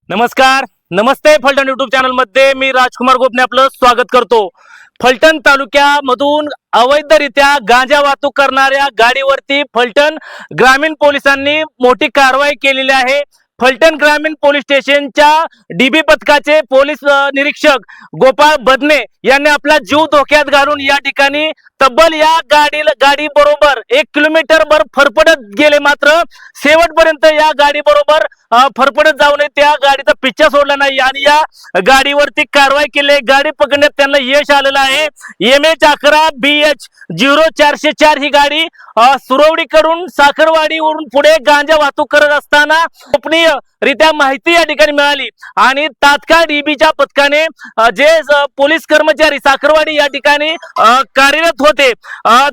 नमस्कार, नमस्ते. Phaltan YouTube channel मध्ये मी राजकुमार गोपने आपलं स्वागत करतो. फलटण तालुक्यामधून अवैधरित्या गांजा वाहतूक करणाऱ्या गाडीवरती फलटण ग्रामीण पोलिसांनी मोठी कारवाई केलेली आहे. फलटण ग्रामीण पोलीस स्टेशनच्या डीबी पथकाचे पोलीस निरीक्षक गोपाळ बदने यांनी आपला जीव धोक्यात घालून या ठिकाणी तब्बल या गाडी बरोबर 1 किलोमीटर भर फरफडत गेले, मात्र शेवटपर्यंत या गाडी बरोबर फरफडत जाऊन त्या गाडीचा पिच्छा सोडला नाही आणि या गाडीवरती कारवाई केली. गाडी पकडण्यात त्यांना यश आलेलं आहे. MH11BH 0404 ही गाडी सुरवडीकडून साखरवाडीवरून पुढे गांजा वाहतूक करत असताना गोपनीयरित्या माहिती या ठिकाणी मिळाली आणि तात्काळ डीबीच्या पथकाने जे पोलीस कर्मचारी साखरवाडी या ठिकाणी कार्यरत होते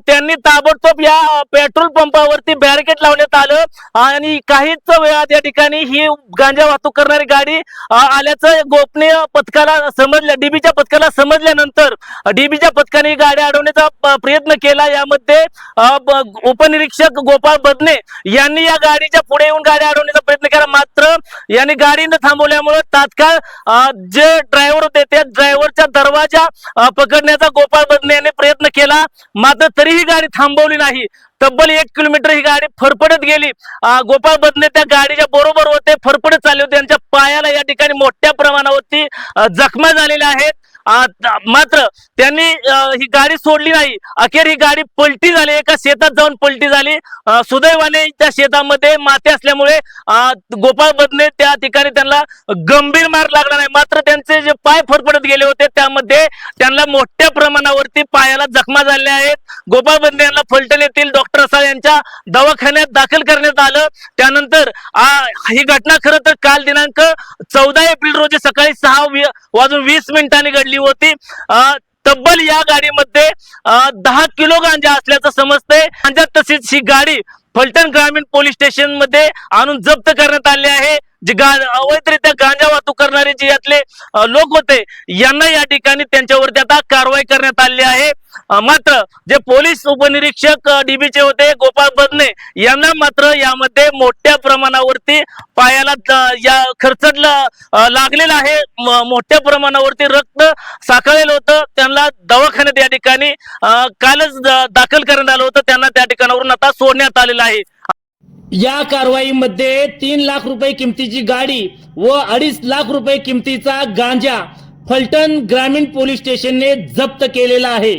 त्यांनी ताबडतोब या पेट्रोल पंपावरती बॅरिकेड लावण्यात आलं आणि काहीच वेळात या ठिकाणी ही गांजा वाहतूक करणारी गाडी आल्याचं गोपनीय पथकाला समजलं. डीबीच्या पथकाला समजल्यानंतर डीबीच्या पथकाने गाडी अडवण्याचा प्रयत्न केला. यामध्ये उपनिरीक्षक गोपाळ बदने यांनी या गाडीच्या पुढे येऊन गाडी अडवण्याचा प्रयत्न केला, मात्र यांनी गाडी न थांबवल्यामुळे तात्काळ जे ड्रायव्हर होते त्या ड्रायव्हरचा दरवाजा पकडण्याचा गोपाळ बदने यांनी प्रयत्न केला, मात्र तरीही गाडी थांबवली नाही. तब्बल 1 किलोमीटर ही गाडी फरफडत गेली. गोपाळ बदने त्या गाडीच्या बरोबर होते, फरफडत चालले होते. त्यांच्या पायाला या ठिकाणी मोठ्या प्रमाणावरती जखमा झालेल्या आहेत. मात्र त्यांनी ही गाडी सोडली नाही. अखेर ही गाडी पलटी झाली, एका शेतात जाऊन पलटी झाली. सुदैवाने त्या शेतामध्ये माती असल्यामुळे गोपाळ बदने त्या ठिकाणी त्यांना गंभीर मार लागला नाही, मात्र त्यांचे जे पाय फरफडत गेले होते त्यामध्ये त्यांना मोठ्या प्रमाणावरती पायाला जखमा झालेल्या आहेत. गोपाळ बदने यांना फलटण येथील डॉक्टर असाल यांच्या दवाखान्यात दाखल करण्यात आलं. त्यानंतर ही घटना खरं तर काल दिनांक 14 एप्रिल रोजी सकाळी 6:20 घडली होती. तब्बल या गाडीमध्ये 10 किलो गांजा असल्याचं समजतंय. गांजा तशीच ही गाडी फलटण ग्रामीण पोलीस स्टेशन मध्ये आणून जप्त करण्यात आले आहे. जे अवैधरित्या गांजा वाहतूक करणारे जे यातले लोक होते यांना या ठिकाणी त्यांच्यावरती आता कारवाई करण्यात आली आहे. मात्र जे पोलीस उपनिरीक्षक डीबीचे होते गोपाळ बदने यांना मात्र यामध्ये मोठ्या प्रमाणावरती पायाला या खरचटला लागलेला आहे. मोठ्या प्रमाणावरती रक्त साकळलेलं होतं. त्यांना दवाखान्यात या ठिकाणी कालच दाखल करण्यात आलं होतं. त्यांना त्या ठिकाणावरून आता सोडण्यात आलेलं आहे. या कारवाईमध्ये 3 लाख रुपये किमतीची गाडी व 2.5 लाख रुपये किमतीचा गांजा फलटण ग्रामीण पोलीस स्टेशनने जप्त केलेला आहे.